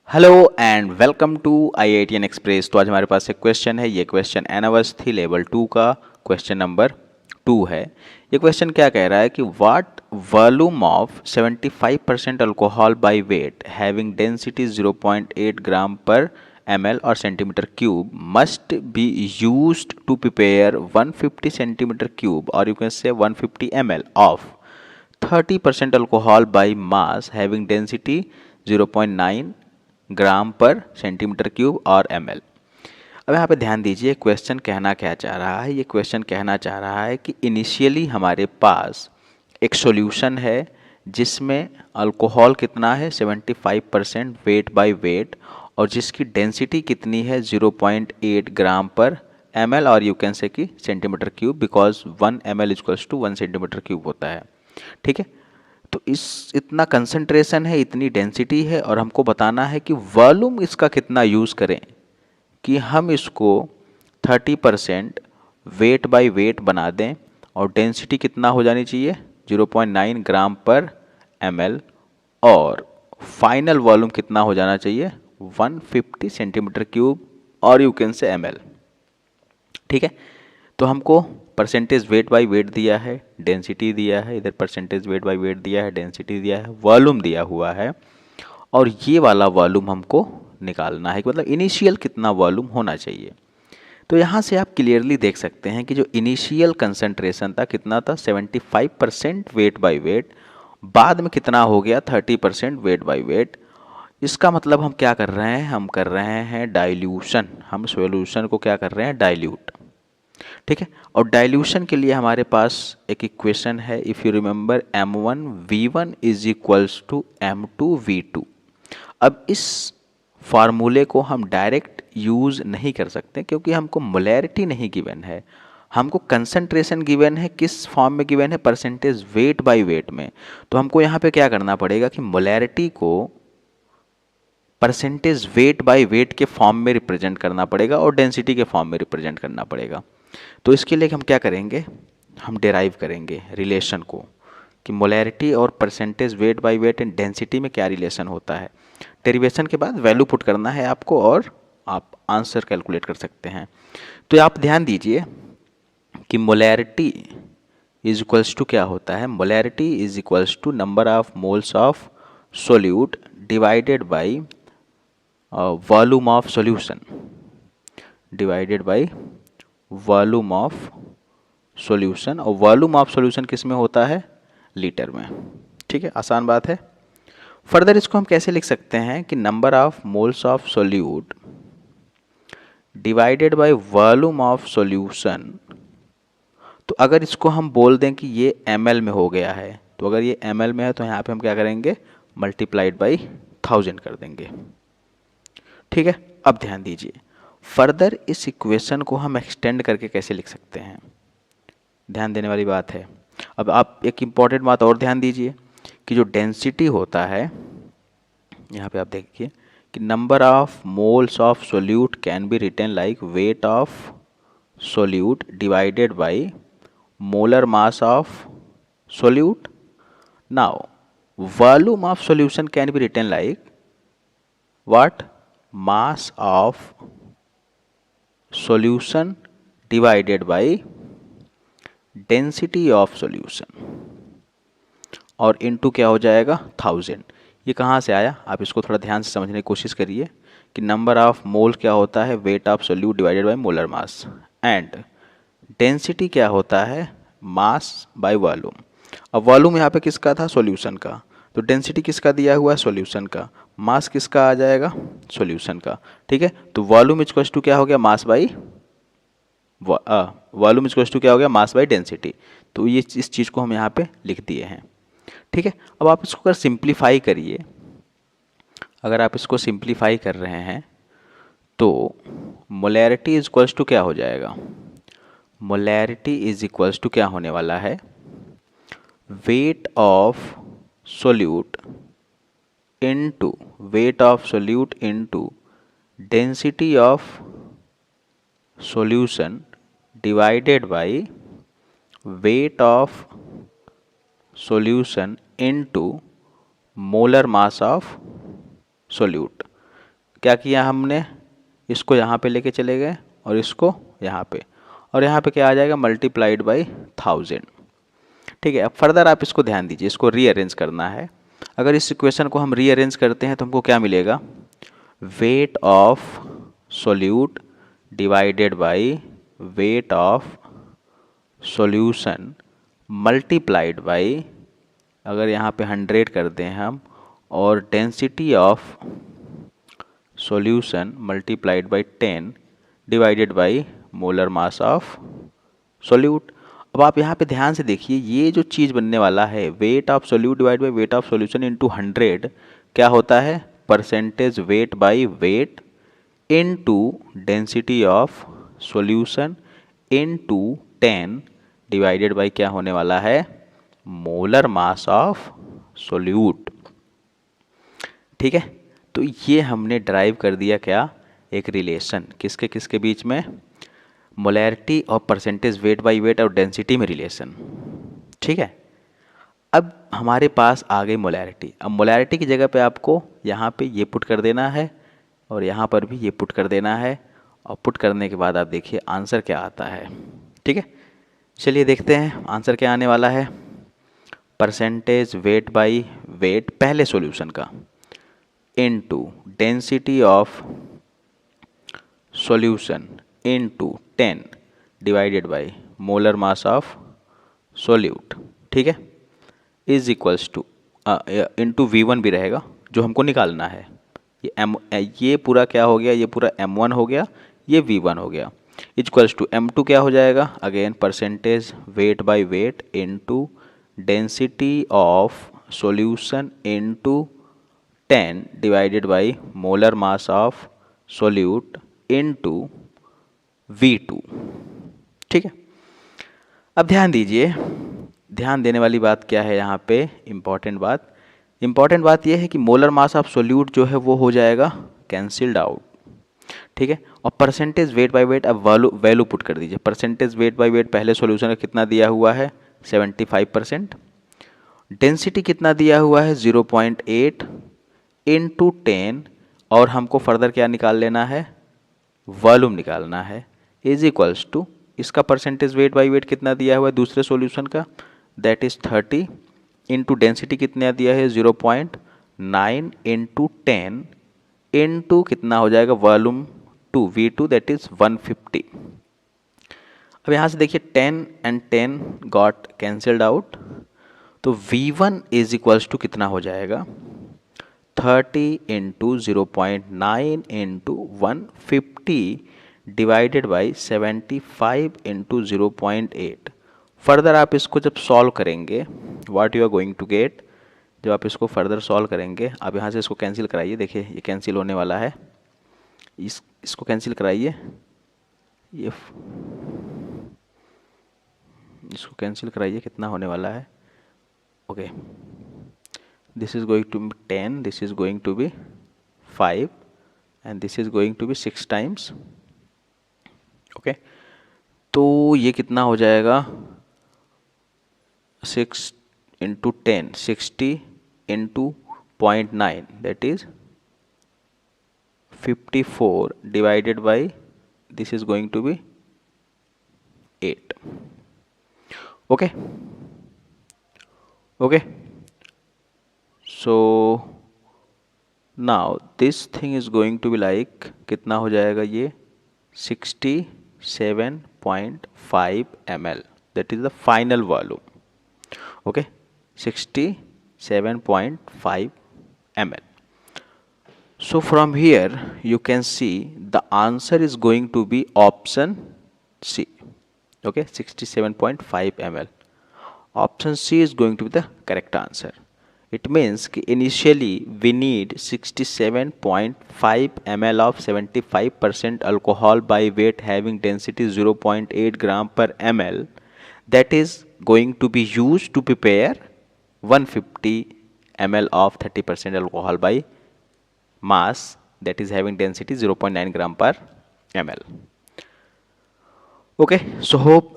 Hello and welcome to IITN express. तो आज हमारे पास एक क्वेश्चन है। ये क्वेश्चन अनवस्थी लेवल 2 का क्वेश्चन नंबर 2 है। ये क्वेश्चन क्या कह रहा है कि what volume of 75% alcohol by weight having density 0.8 gram per ml और centimetre cube must be used to prepare 150 centimetre cube और you can say 150 ml of 30% alcohol by mass having density 0.9 gram per centimetre cube और ml। अब यहाँ पे ध्यान दीजिए question कहना क्या चाह रहा है। ये क्वेश्चन कहना चाह रहा है कि इनिशियली हमारे पास एक सॉल्यूशन है जिसमें अल्कोहल कितना है 75% वेट बाय वेट और जिसकी डेंसिटी कितनी है 0.8 ग्राम पर ml और यू कैन से कि centimetre cube because 1 ml equals to 1 centimetre cube होता है। ठीक है, तो इस इतना कंसंट्रेशन है, इतनी डेंसिटी है और हमको बताना है कि वॉल्यूम इसका कितना यूज़ करें कि हम इसको 30% वेट बाय वेट बना दें और डेंसिटी कितना हो जानी चाहिए 0.9 ग्राम पर ml और फाइनल वॉल्यूम कितना हो जाना चाहिए 150 सेंटीमीटर क्यूब और यू कैन से ml। ठीक है, तो हमको परसेंटेज वेट बाय वेट दिया है, डेंसिटी दिया है, इधर परसेंटेज वेट बाय वेट दिया है, डेंसिटी दिया है, वॉल्यूम दिया हुआ है और ये वाला वॉल्यूम हमको निकालना है कि मतलब इनिशियल कितना वॉल्यूम होना चाहिए। तो यहाँ से आप क्लियरली देख सकते हैं कि जो इनिशियल कंसंट्रेशन था कितना था 75% वेट बाय वेट, बाद में कितना हो गया 30% वेट बाय वेट। इसका मतलब हम क्या कर रहे हैं, हम कर रहे हैं डाइल्यूशन। हम सॉल्यूशन को क्या कर रहे हैं, डाइल्यूट। ठीक है, और डाइल्यूशन के लिए हमारे पास एक इक्वेशन है, if you remember M1V1 is equals to M2V2। अब इस फार्मूले को हम डायरेक्ट यूज़ नहीं कर सकते क्योंकि हमको मोलैरिटी नहीं गिवन है, हमको कंसंट्रेशन गिवन है। किस फॉर्म में गिवन है, परसेंटेज वेट बाय वेट में। तो हमको यहाँ पे क्या करना पड़ेगा कि मोलैरिटी को परसेंटेज वेट बाय वेट के फॉर्म में रिप्रेजेंट करना पड़ेगा और डेंसिटी के फॉर्म में रिप्रेजेंट करना पड़ेगा। तो इसके लिए हम क्या करेंगे, हम डेराइव करेंगे रिलेशन को कि मोलैरिटी और percentage weight by weight and density में क्या रिलेशन होता है। डेरिवेशन के बाद वैल्यू पुट करना है आपको और आप आंसर कैलकुलेट कर सकते हैं। तो आप ध्यान दीजिए कि मोलैरिटी इज इक्वल्स टू क्या होता है, molarity is equals to number of moles of solute divided by volume of solution, divided by volume of solution. और वॉल्यूम ऑफ सॉल्यूशन किस में होता है, लीटर में। ठीक है, आसान बात है। फर्दर इसको हम कैसे लिख सकते हैं कि number of moles of solute divided by volume of solution. तो अगर इसको हम बोल दें कि ये ml में हो गया है, तो अगर ये ml में है तो यहाँ पे हम क्या करेंगे, मल्टीप्लाइड बाई 1000 कर देंगे। ठीक है, अब ध्यान दीजिए फर्दर इस इक्वेशन को हम एक्सटेंड करके कैसे लिख सकते हैं, ध्यान देने वाली बात है। अब आप एक इम्पॉर्टेंट बात और ध्यान दीजिए कि जो डेंसिटी होता है, यहाँ पे आप देखिए कि number of moles of solute can be written like weight of solute divided by molar mass of solute. Now volume of solution can be written like what, mass of solution divided by density of solution और into क्या हो जाएगा 1000। ये कहाँ से आया, आप इसको थोड़ा ध्यान से समझने की कोशिश करिए कि नंबर ऑफ मोल क्या होता है, wait of solute divided by molar mass, and density क्या होता है, मास बाय वॉल्यूम। अब वॉल्यूम यहाँ पे किसका था, सॉल्यूशन का, तो डेंसिटी किसका दिया हुआ है, सॉल्यूशन का, मास किसका आ जाएगा, सॉल्यूशन का। ठीक है, तो वॉल्यूम इक्वल्स टू क्या हो गया, mass by volume equals to क्या हो गया, मास बाई डेंसिटी। तो ये इस चीज़ को हम यहाँ पे लिख दिए हैं। ठीक है, अब आप इसको अगर सिंप्लीफाई करिए, अगर आप इसको सिंप्लीफाई कर रहे हैं तो मोलैरिटी इज इक्वल्स टू क्या हो जाएगा, मोलैरिटी इज इक्वल्स टू क्या होने वाला है, wait of solute into wait of solute into density of solution divided by weight of solution into molar mass of solute. क्या किया हमने, इसको यहाँ पे लेके चले गए और इसको यहाँ पे, और यहाँ पे क्या आ जाएगा, मल्टीप्लाइड बाई 1000। ठीक है, अब फर्दर आप इसको ध्यान दीजिए, इसको रीअरेंज करना है। अगर इस इक्वेशन को हम रीअरेंज करते हैं तो हमको क्या मिलेगा, wait of solute divided by weight of solution multiplied by, अगर यहाँ पे 100 कर दें हम, और density of solution multiplied by 10 divided by molar mass of solute. अब आप यहाँ पे ध्यान से देखिए, ये जो चीज़ बनने वाला है, wait of solute divide by weight of solution into 100, क्या होता है, percentage weight by weight into density of solution into 10 divided by क्या होने वाला है, मोलर मास ऑफ सोल्यूट। ठीक है, तो ये हमने ड्राइव कर दिया क्या, एक रिलेशन, किसके किसके बीच में, मोलैरिटी और परसेंटेज वेट बाई वेट और डेंसिटी में रिलेशन। ठीक है, अब हमारे पास आ गई मोलैरिटी। अब मोलैरिटी की जगह पे आपको यहाँ पे ये पुट कर देना है और यहाँ पर भी ये पुट कर देना है, और पुट करने के बाद आप देखिए आंसर क्या आता है। ठीक है, चलिए देखते हैं आंसर क्या आने वाला है। परसेंटेज वेट बाई वेट पहले सॉल्यूशन का into density of solution into 10 divided by molar mass of solute. ठीक है, is equals two into V1 भी रहेगा जो हमको निकालना है। ये पूरा क्या हो गया, ये पूरा M1 हो गया, ये V1 हो गया, इक्वल्स टू M2 क्या हो जाएगा, again percentage weight by weight into density of solution into 10 divided by molar mass of solute into V2। ठीक है, अब ध्यान दीजिए, ध्यान देने वाली बात क्या है यहाँ पे, इम्पॉर्टेंट बात यह है कि मोलर मास ऑफ सोल्यूट जो है वो हो जाएगा कैंसिल्ड आउट। ठीक है, और परसेंटेज वेट बाय वेट अब वैल्यू पुट कर दीजिए। परसेंटेज वेट बाय वेट पहले सॉल्यूशन का कितना दिया हुआ है, 75%। डेंसिटी कितना दिया हुआ है, 0.8 इंटू 10, और हमको फर्दर क्या निकाल लेना है, वॉल्यूम निकालना है, इज इक्वल्स टू इसका परसेंटेज वेट बाई वेट कितना दिया हुआ है दूसरे सॉल्यूशन का, दैट इज 30 इंटू डेंसिटी कितना दिया है 0.9 इंटू 10 इंटू कितना हो जाएगा वॉल्यूम 2 V2 दैट इज 150। अब यहाँ से देखिए 10 एंड 10 गॉट कैंसल्ड आउट, तो V1 इज इक्वल्स टू कितना हो जाएगा 30 into 0.9 into 150 divided by 75 into 0.8। Further आप इसको जब सॉल्व करेंगे, what you are going to get, जब आप इसको फर्दर सॉल्व करेंगे, आप यहाँ से इसको कैंसिल कराइए, देखिए ये कैंसिल होने वाला है, इसको कैंसिल कराइए, ये इसको कैंसिल कराइए, कितना होने वाला है, okay, this is going to be 10, this is going to be 5 and this is going to be 6 times। Okay, तो ये कितना हो जाएगा 6 into 10 60 into 0.9 that is 54 divided by this is going to be 8। Okay okay, so now this thing is going to be like कितना हो जाएगा ये 67.5 ml, that is the final volume। okay, 67.5 ml। so from here you can see the answer is going to be option C। okay, 67.5 ml, option C is going to be the correct answer। It means कि initially we need 67.5 ml of 75% alcohol by weight having density 0.8 gram per ml, that is going to be used to prepare 150 ml of 30% alcohol by mass that is having density 0.9 gram per ml। Okay, so hope